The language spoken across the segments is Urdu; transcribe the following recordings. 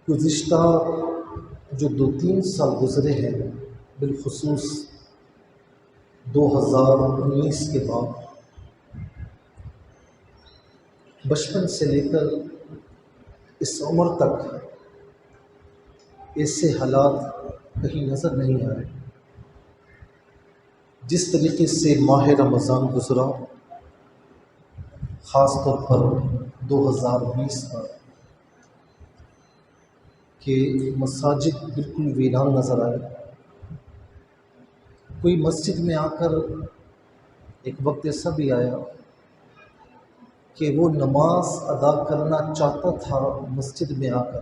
گزشتہ جو 2-3 سال گزرے ہیں، بالخصوص 2019 کے بعد، بچپن سے لے کر اس عمر تک ایسے حالات کہیں نظر نہیں آئے۔ جس طریقے سے ماہ رمضان گزرا، خاص طور پر 2020 کا، کہ مساجد بالکل ویران نظر آئے۔ کوئی مسجد میں آ کر ایک وقت ایسا بھی آیا کہ وہ نماز ادا کرنا چاہتا تھا مسجد میں آ کر،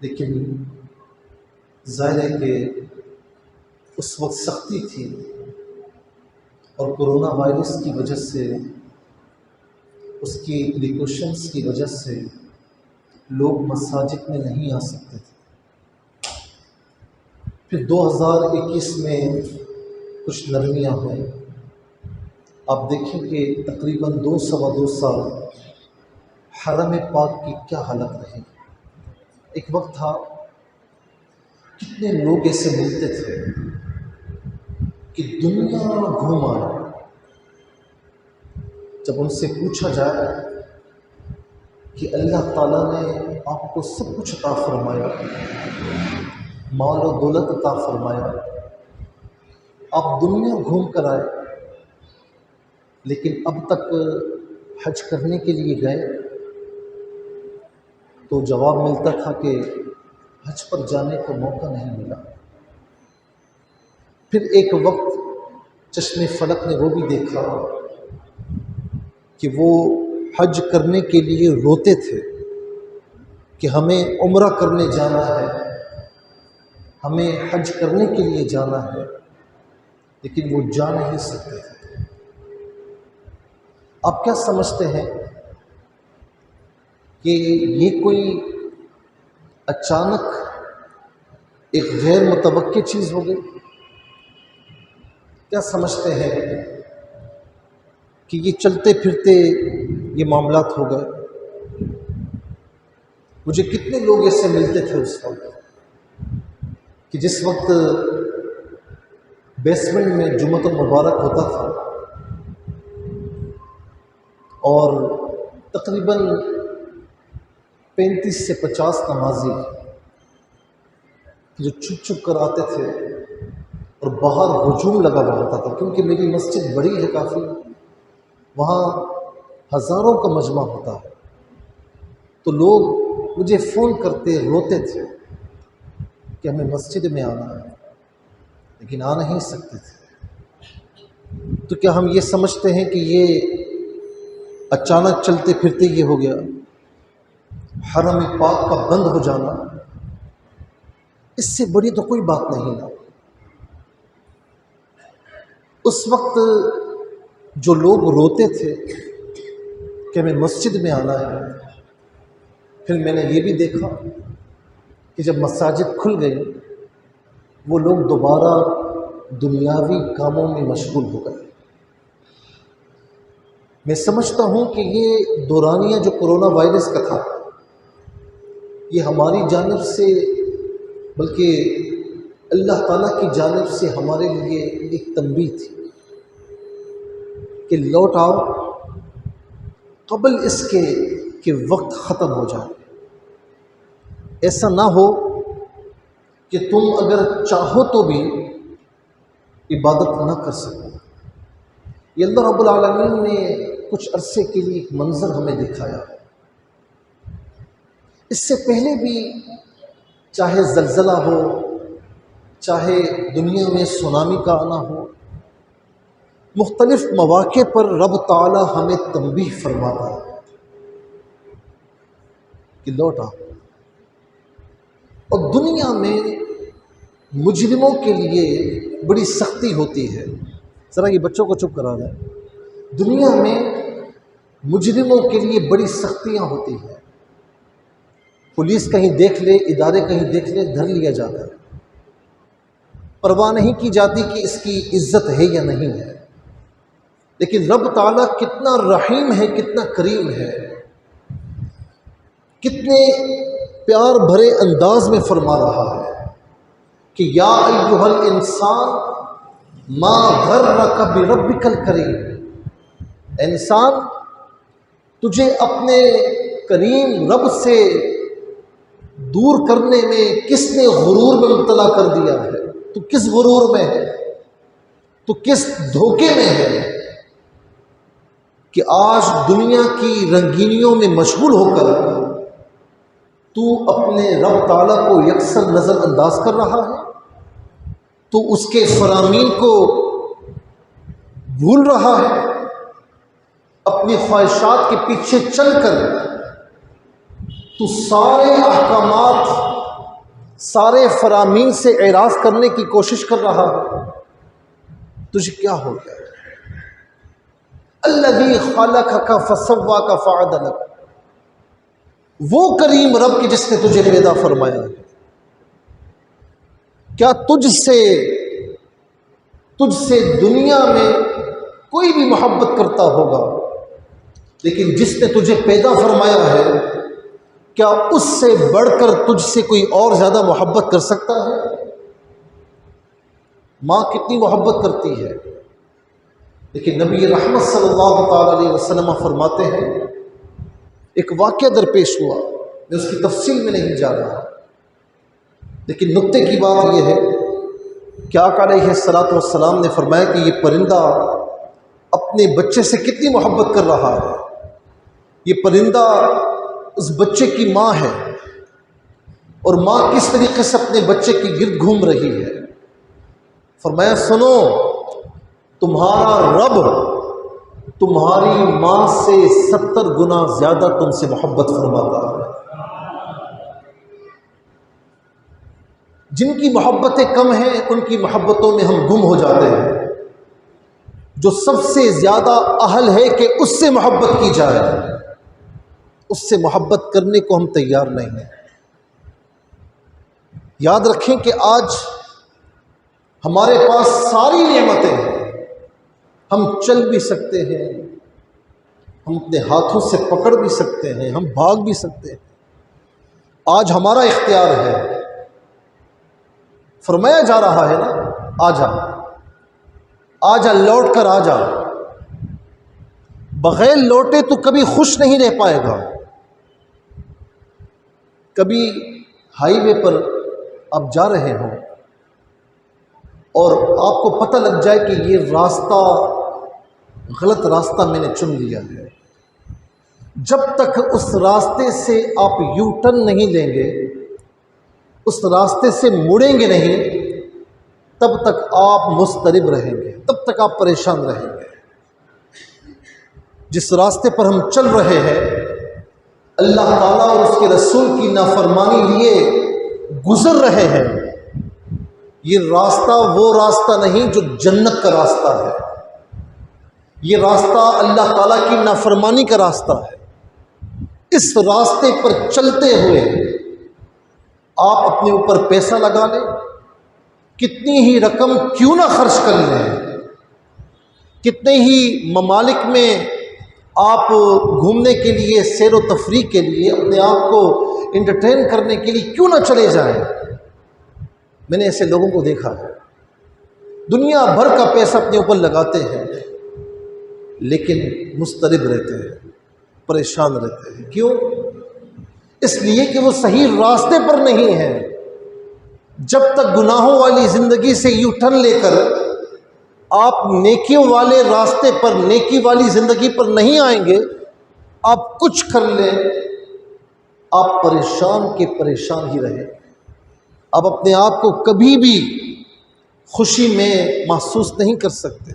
لیکن ظاہر ہے کہ اس وقت سختی تھی اور کرونا وائرس کی وجہ سے، اس کی پریکاشنز کی وجہ سے لوگ مساجد میں نہیں آ سکتے تھے۔ پھر 2021 میں کچھ نرمیاں ہوئیں۔ آپ دیکھیں کہ تقریباً 2-2.25 سال حرم پاک کی کیا حالت رہی۔ ایک وقت تھا کتنے لوگ ایسے ملتے تھے کہ دنیا گھوم آئے۔ جب ان سے پوچھا جائے کہ اللہ تعالیٰ نے آپ کو سب کچھ عطا فرمایا، مال و دولت عطا فرمایا، آپ دنیا گھوم کر آئے، لیکن اب تک حج کرنے کے لیے گئے؟ تو جواب ملتا تھا کہ حج پر جانے کو موقع نہیں ملا۔ پھر ایک وقت چشم فلک نے وہ بھی دیکھا کہ وہ حج کرنے کے لیے روتے تھے کہ ہمیں عمرہ کرنے جانا ہے، ہمیں حج کرنے کے لیے جانا ہے، لیکن وہ جا نہیں سکتے تھے۔ آپ کیا سمجھتے ہیں کہ یہ کوئی اچانک ایک غیر متوقع چیز ہو گئی؟ کیا سمجھتے ہیں کہ یہ چلتے پھرتے یہ معاملات ہو گئے؟ مجھے کتنے لوگ ایسے ملتے تھے اس وقت کہ جس وقت بیسمنٹ میں جمعۃ المبارک ہوتا تھا اور تقریباً 35 سے 50 نمازی جو چھپ چھپ کر آتے تھے اور باہر ہجوم لگا ہوا ہوتا تھا، کیونکہ میری مسجد بڑی ہے کافی، وہاں ہزاروں کا مجمع ہوتا ہے، تو لوگ مجھے فون کرتے روتے تھے کہ ہمیں مسجد میں آنا ہے، لیکن آ نہیں سکتے تھے۔ تو کیا ہم یہ سمجھتے ہیں کہ یہ اچانک چلتے پھرتے یہ ہو گیا؟ حرم پاک کا بند ہو جانا، اس سے بڑی تو کوئی بات نہیں ہے۔ اس وقت جو لوگ روتے تھے کہ ہمیں مسجد میں آنا ہے، پھر میں نے یہ بھی دیکھا کہ جب مساجد کھل گئی، وہ لوگ دوبارہ دنیاوی کاموں میں مشغول ہو گئے۔ میں سمجھتا ہوں کہ یہ دورانیہ جو کرونا وائرس کا تھا، یہ ہماری جانب سے، بلکہ اللہ تعالیٰ کی جانب سے ہمارے لیے ایک تنبیہ تھی کہ لوٹ آؤ قبل اس کے کہ وقت ختم ہو جائے۔ ایسا نہ ہو کہ تم اگر چاہو تو بھی عبادت نہ کر سکو۔ یہ اللہ رب العالمین نے کچھ عرصے کے لیے ایک منظر ہمیں دکھایا۔ اس سے پہلے بھی چاہے زلزلہ ہو، چاہے دنیا میں سونامی کا آنا ہو، مختلف مواقع پر رب تعالی ہمیں تنبیہ فرماتا ہے کہ لوٹ آؤ۔ اور دنیا میں مجرموں کے لیے بڑی سختی ہوتی ہے۔ ذرا یہ بچوں کو چپ کرا دیں۔ دنیا میں مجرموں کے لیے بڑی سختیاں ہوتی ہیں۔ پولیس کہیں دیکھ لے، ادارے کہیں دیکھ لے، دھر لیا جاتا ہے، پرواہ نہیں کی جاتی کہ اس کی عزت ہے یا نہیں ہے۔ لیکن رب تعالیٰ کتنا رحیم ہے، کتنا کریم ہے، کتنے پیار بھرے انداز میں فرما رہا ہے کہ یا ایھا الانسان ما غرک بربک الکریم، انسان تجھے اپنے کریم رب سے دور کرنے میں کس نے غرور میں مبتلا کر دیا ہے؟ تو کس غرور میں ہے، تو کس دھوکے میں ہے کہ آج دنیا کی رنگینیوں میں مشغول ہو کر تو اپنے رب تعالیٰ کو یکسر نظر انداز کر رہا ہے، تو اس کے فرامین کو بھول رہا ہے، اپنی خواہشات کے پیچھے چل کر تو سارے احکامات، سارے فرامین سے اعراض کرنے کی کوشش کر رہا ہے۔ تجھے کیا ہو گیا؟ الذی خلقک فسواک فعدلک، وہ کریم رب کی جس نے تجھے پیدا فرمایا ہے، کیا تجھ سے دنیا میں کوئی بھی محبت کرتا ہوگا، لیکن جس نے تجھے پیدا فرمایا ہے کیا اس سے بڑھ کر تجھ سے کوئی اور زیادہ محبت کر سکتا ہے؟ ماں کتنی محبت کرتی ہے، لیکن نبی رحمت صلی اللہ تعالی علیہ وسلم فرماتے ہیں، ایک واقعہ درپیش ہوا، میں اس کی تفصیل میں نہیں جا رہا، لیکن نکتے کی بات یہ ہے کہ آقا علیہ الصلوۃ والسلام نے فرمایا کہ یہ پرندہ اپنے بچے سے کتنی محبت کر رہا ہے، یہ پرندہ اس بچے کی ماں ہے، اور ماں کس طریقے سے اپنے بچے کی گرد گھوم رہی ہے۔ فرمایا سنو، تمہارا رب تمہاری ماں سے 70 گنا زیادہ تم سے محبت فرماتا ہے۔ جن کی محبتیں کم ہیں ان کی محبتوں میں ہم گم ہو جاتے ہیں، جو سب سے زیادہ اہل ہے کہ اس سے محبت کی جائے، اس سے محبت کرنے کو ہم تیار نہیں ہیں۔ یاد رکھیں کہ آج ہمارے پاس ساری نعمتیں ہیں، ہم چل بھی سکتے ہیں، ہم اپنے ہاتھوں سے پکڑ بھی سکتے ہیں، ہم بھاگ بھی سکتے ہیں، آج ہمارا اختیار ہے۔ فرمایا جا رہا ہے نا، آجا آجا لوٹ کر آجا، بغیر لوٹے تو کبھی خوش نہیں رہ پائے گا۔ کبھی ہائی وے پر آپ جا رہے ہوں اور آپ کو پتہ لگ جائے کہ یہ راستہ غلط راستہ میں نے چن لیا ہے، جب تک اس راستے سے آپ یو ٹرن نہیں لیں گے، اس راستے سے مڑیں گے نہیں، تب تک آپ مضطرب رہیں گے، تب تک آپ پریشان رہیں گے۔ جس راستے پر ہم چل رہے ہیں، اللہ تعالیٰ اور اس کے رسول کی نافرمانی لیے گزر رہے ہیں، یہ راستہ وہ راستہ نہیں جو جنت کا راستہ ہے، یہ راستہ اللہ تعالیٰ کی نافرمانی کا راستہ ہے۔ اس راستے پر چلتے ہوئے آپ اپنے اوپر پیسہ لگا لیں، کتنی ہی رقم کیوں نہ خرچ کر لیں، کتنے ہی ممالک میں آپ گھومنے کے لیے، سیر و تفریح کے لیے، اپنے آپ کو انٹرٹین کرنے کے لیے کیوں نہ چلے جائیں۔ میں نے ایسے لوگوں کو دیکھا ہے، دنیا بھر کا پیسہ اپنے اوپر لگاتے ہیں، لیکن مضطرب رہتے ہیں، پریشان رہتے ہیں۔ کیوں؟ اس لیے کہ وہ صحیح راستے پر نہیں ہیں۔ جب تک گناہوں والی زندگی سے یو ٹرن لے کر آپ نیکیوں والے راستے پر، نیکی والی زندگی پر نہیں آئیں گے، آپ کچھ کر لیں، آپ پریشان کے پریشان ہی رہیں۔ آپ اپنے آپ کو کبھی بھی خوشی میں محسوس نہیں کر سکتے۔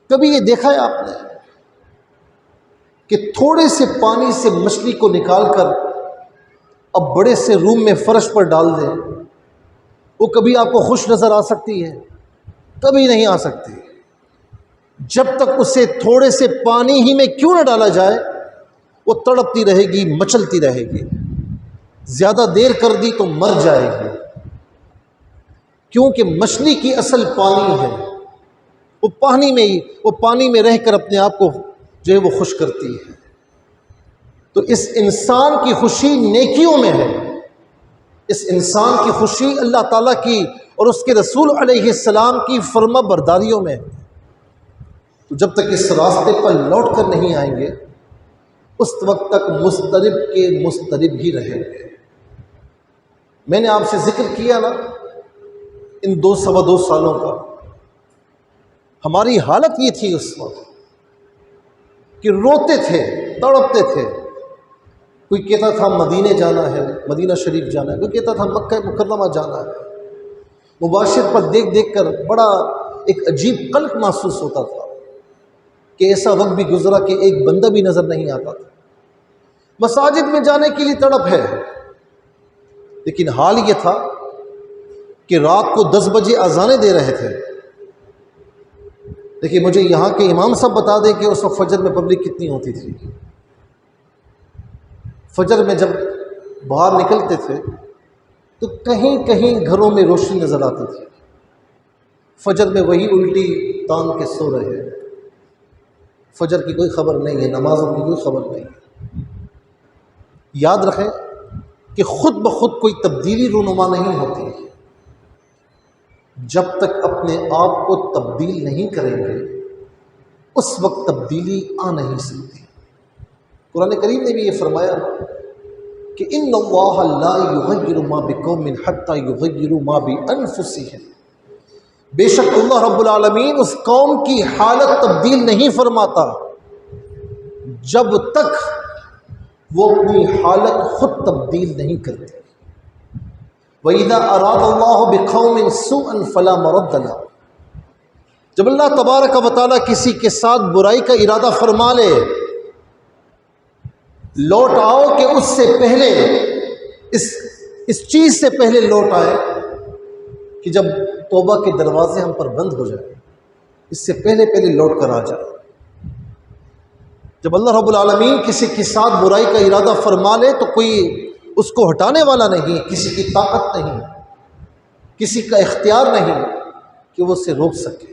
کبھی یہ دیکھا ہے آپ نے کہ تھوڑے سے پانی سے مچھلی کو نکال کر اب بڑے سے روم میں فرش پر ڈال دیں، وہ کبھی آپ کو خوش نظر آ سکتی ہے؟ کبھی نہیں آ سکتی۔ جب تک اسے تھوڑے سے پانی ہی میں کیوں نہ ڈالا جائے، وہ تڑپتی رہے گی، مچلتی رہے گی، زیادہ دیر کر دی تو مر جائے گی، کیونکہ مچھلی کی اصل پانی ہے، وہ پانی میں رہ کر اپنے آپ کو جو ہے وہ خوش کرتی ہے۔ تو اس انسان کی خوشی نیکیوں میں ہے، اس انسان کی خوشی اللہ تعالیٰ کی اور اس کے رسول علیہ السلام کی فرما برداریوں میں ہے۔ تو جب تک اس راستے پر لوٹ کر نہیں آئیں گے اس وقت تک مضطرب کے مضطرب ہی رہیں گے۔ میں نے آپ سے ذکر کیا نا ان 2 سالوں کا، ہماری حالت یہ تھی اس وقت کہ روتے تھے، تڑپتے تھے۔ کوئی کہتا تھا مدینے جانا ہے، مدینہ شریف جانا ہے، کوئی کہتا تھا مکہ مکرمہ جانا ہے۔ مباشر پر دیکھ دیکھ کر بڑا ایک عجیب قلق محسوس ہوتا تھا کہ ایسا وقت بھی گزرا کہ ایک بندہ بھی نظر نہیں آتا تھا۔ مساجد میں جانے کے لیے تڑپ ہے، لیکن حال یہ تھا کہ رات کو 10 بجے اذانیں دے رہے تھے۔ دیکھیے مجھے یہاں کے امام صاحب بتا دیں کہ اس وقت فجر میں پبلک کتنی ہوتی تھی۔ فجر میں جب باہر نکلتے تھے تو کہیں کہیں گھروں میں روشنی نظر آتی تھی۔ فجر میں وہی الٹی تان کے سو رہے ہیں، فجر کی کوئی خبر نہیں ہے، نمازوں کی کوئی خبر نہیں ہے۔ یاد رکھیں کہ خود بخود کوئی تبدیلی رونما نہیں ہوتی، جب تک اپنے آپ کو تبدیل نہیں کریں گے اس وقت تبدیلی آ نہیں سکتی۔ قرآن کریم نے بھی یہ فرمایا کہ ان اللہ لا یغیر ما بقوم حتی یغیروا ما بانفسہم، بے شک اللہ رب العالمین اس قوم کی حالت تبدیل نہیں فرماتا جب تک وہ اپنی حالت خود تبدیل نہیں کرتے۔ وَإِذَا أَرَادَ اللَّهُ بِقَوْمٍ سُوءًا فَلَا مَرَدَّ لَهُ، جب اللہ تبارک و تعالیٰ کسی کے ساتھ برائی کا ارادہ فرما لے، لوٹ آؤ کہ اس سے پہلے اس چیز سے پہلے لوٹ آئے کہ جب توبہ کے دروازے ہم پر بند ہو جائیں، اس سے پہلے لوٹ کر آ جائے۔ جب اللہ رب العالمین کسی کے ساتھ برائی کا ارادہ فرما لے تو کوئی اس کو ہٹانے والا نہیں، کسی کی طاقت نہیں، کسی کا اختیار نہیں کہ وہ اسے روک سکے۔